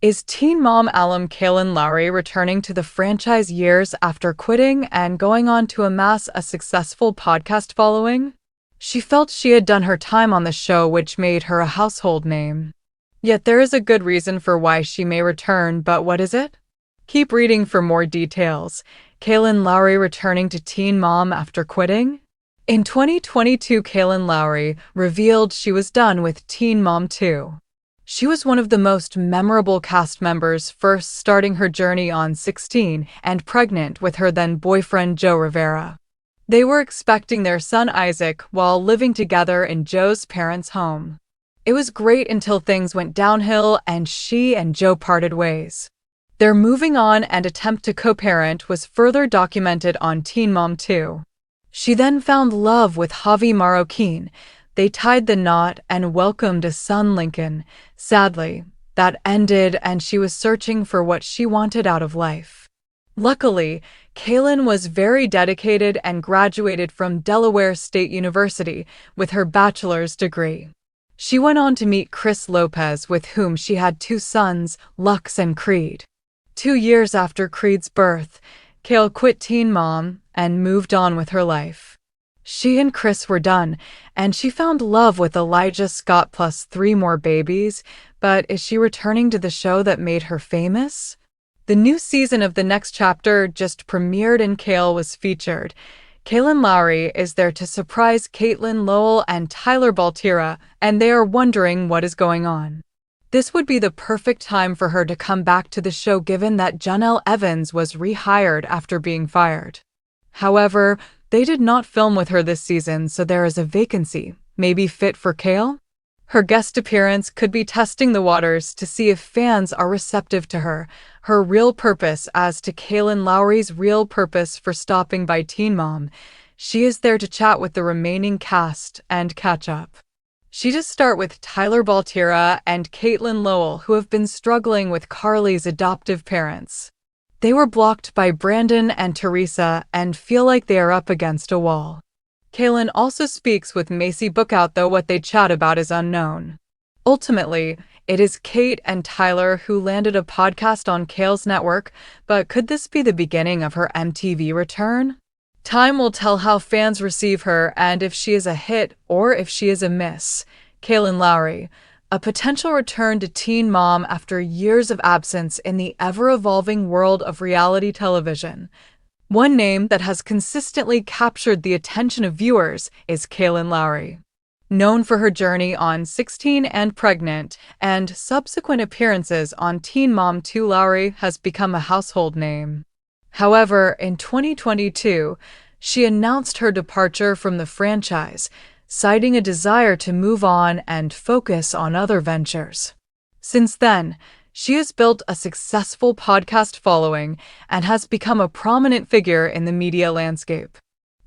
Is teen mom alum Kailyn Lowry returning to the franchise years after quitting and going on to amass a successful podcast following? She felt she had done her time on the show, which made her a household name. Yet there is a good reason for why she may return, but what is it? Keep reading for more details. Kailyn Lowry returning to Teen Mom after quitting? In 2022, Kailyn Lowry revealed she was done with Teen Mom 2. She was one of the most memorable cast members, first starting her journey on 16 and pregnant with her then boyfriend Joe Rivera. They were expecting their son Isaac while living together in Joe's parents' home. It was great until things went downhill and she and Joe parted ways. Their moving on and attempt to co-parent was further documented on Teen Mom 2. She then found love with Javi Marroquin. They tied the knot and welcomed a son, Lincoln. Sadly, that ended and she was searching for what she wanted out of life. Luckily, Kailyn was very dedicated and graduated from Delaware State University with her bachelor's degree. She went on to meet Chris Lopez, with whom she had two sons, Lux and Creed. 2 years after Creed's birth, Kail quit Teen Mom and moved on with her life. She and Chris were done, and she found love with Elijah Scott plus 3 more babies, but is she returning to the show that made her famous? The new season of The Next Chapter just premiered and Kail was featured. Kailyn Lowry is there to surprise Caitlin Lowell and Tyler Baltira, and they are wondering what is going on. This would be the perfect time for her to come back to the show, given that Janelle Evans was rehired after being fired. However, they did not film with her this season, so there is a vacancy, maybe fit for Kail? Her guest appearance could be testing the waters to see if fans are receptive to her real purpose. As to Kailyn Lowry's real purpose for stopping by Teen Mom, she is there to chat with the remaining cast and catch up. She does start with Tyler Baltira and Caitlin Lowell, who have been struggling with Carly's adoptive parents. They were blocked by Brandon and Teresa and feel like they are up against a wall. Kailyn also speaks with Macy Bookout, though what they chat about is unknown. Ultimately, it is Kate and Tyler who landed a podcast on Kail's network, but could this be the beginning of her MTV return? Time will tell how fans receive her and if she is a hit or if she is a miss. Kailyn Lowry, a potential return to Teen Mom after years of absence in the ever-evolving world of reality television. One name that has consistently captured the attention of viewers is Kailyn Lowry. Known for her journey on 16 and Pregnant and subsequent appearances on Teen Mom 2, Lowry has become a household name. However, in 2022, she announced her departure from the franchise, citing a desire to move on and focus on other ventures. Since then, she has built a successful podcast following and has become a prominent figure in the media landscape.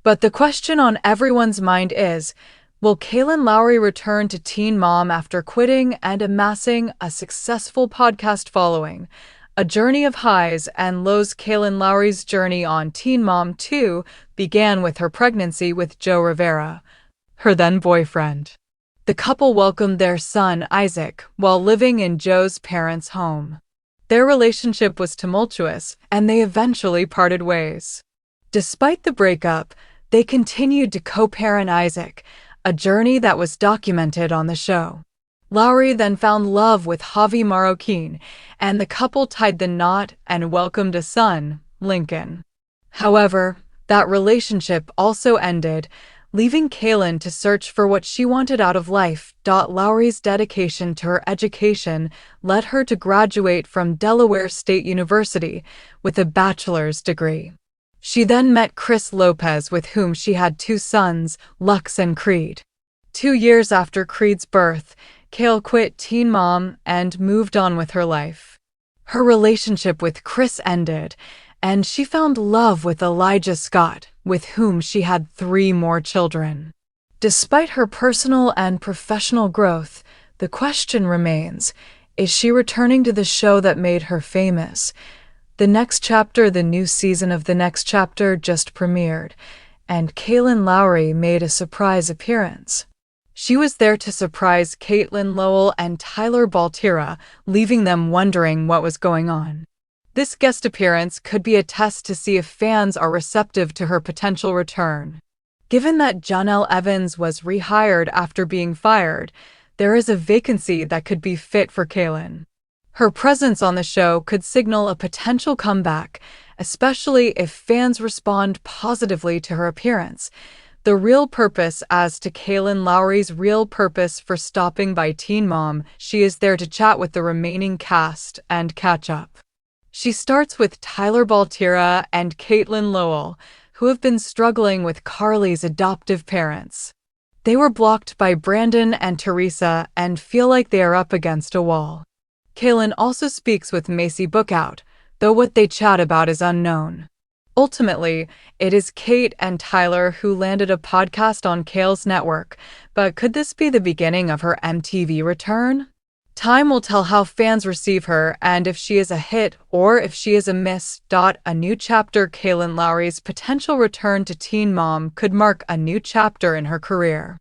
But the question on everyone's mind is, will Kailyn Lowry return to Teen Mom after quitting and amassing a successful podcast following? A journey of highs and lows. Kailyn Lowry's journey on Teen Mom 2 began with her pregnancy with Joe Rivera, her then boyfriend. The couple welcomed their son, Isaac, while living in Joe's parents' home. Their relationship was tumultuous, and they eventually parted ways. Despite the breakup, they continued to co-parent Isaac, a journey that was documented on the show. Lowry then found love with Javi Marroquin, and the couple tied the knot and welcomed a son, Lincoln. However, that relationship also ended, leaving Kailyn to search for what she wanted out of life. Lowry's dedication to her education led her to graduate from Delaware State University with a bachelor's degree. She then met Chris Lopez, with whom she had two sons, Lux and Creed. 2 years after Creed's birth, Kail quit Teen Mom and moved on with her life. Her relationship with Chris ended, and she found love with Elijah Scott, with whom she had 3 more children. Despite her personal and professional growth, the question remains, is she returning to the show that made her famous? The Next Chapter, the new season of The Next Chapter, just premiered, and Kailyn Lowry made a surprise appearance. She was there to surprise Kailyn Lowell and Tyler Baltira, leaving them wondering what was going on. This guest appearance could be a test to see if fans are receptive to her potential return. Given that Janelle Evans was rehired after being fired, there is a vacancy that could be fit for Kailyn. Her presence on the show could signal a potential comeback, especially if fans respond positively to her appearance. The real purpose as to Kailyn Lowry's real purpose for stopping by Teen Mom, she is there to chat with the remaining cast and catch up. She starts with Tyler Baltira and Kailyn Lowell, who have been struggling with Carly's adoptive parents. They were blocked by Brandon and Teresa and feel like they are up against a wall. Kailyn also speaks with Macy Bookout, though what they chat about is unknown. Ultimately, it is Kate and Tyler who landed a podcast on Kail's network, but could this be the beginning of her MTV return? Time will tell how fans receive her and if she is a hit or if she is a miss. A new chapter. Kailyn Lowry's potential return to Teen Mom could mark a new chapter in her career.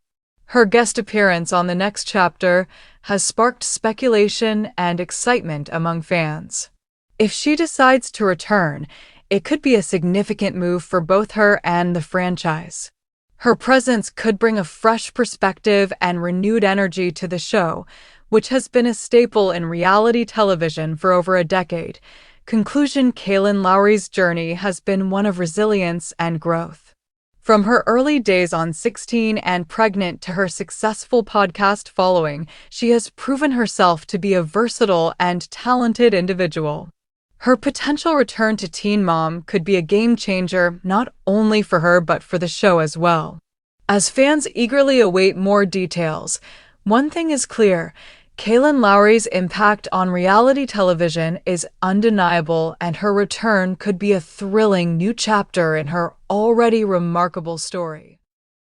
Her guest appearance on the next chapter has sparked speculation and excitement among fans. If she decides to return, it could be a significant move for both her and the franchise. Her presence could bring a fresh perspective and renewed energy to the show, which has been a staple in reality television for over a decade. Conclusion. Kailyn Lowry's journey has been one of resilience and growth. From her early days on 16 and Pregnant to her successful podcast following, she has proven herself to be a versatile and talented individual. Her potential return to Teen Mom could be a game changer not only for her but for the show as well. As fans eagerly await more details, one thing is clear: Kailyn Lowry's impact on reality television is undeniable, and her return could be a thrilling new chapter in her already remarkable story.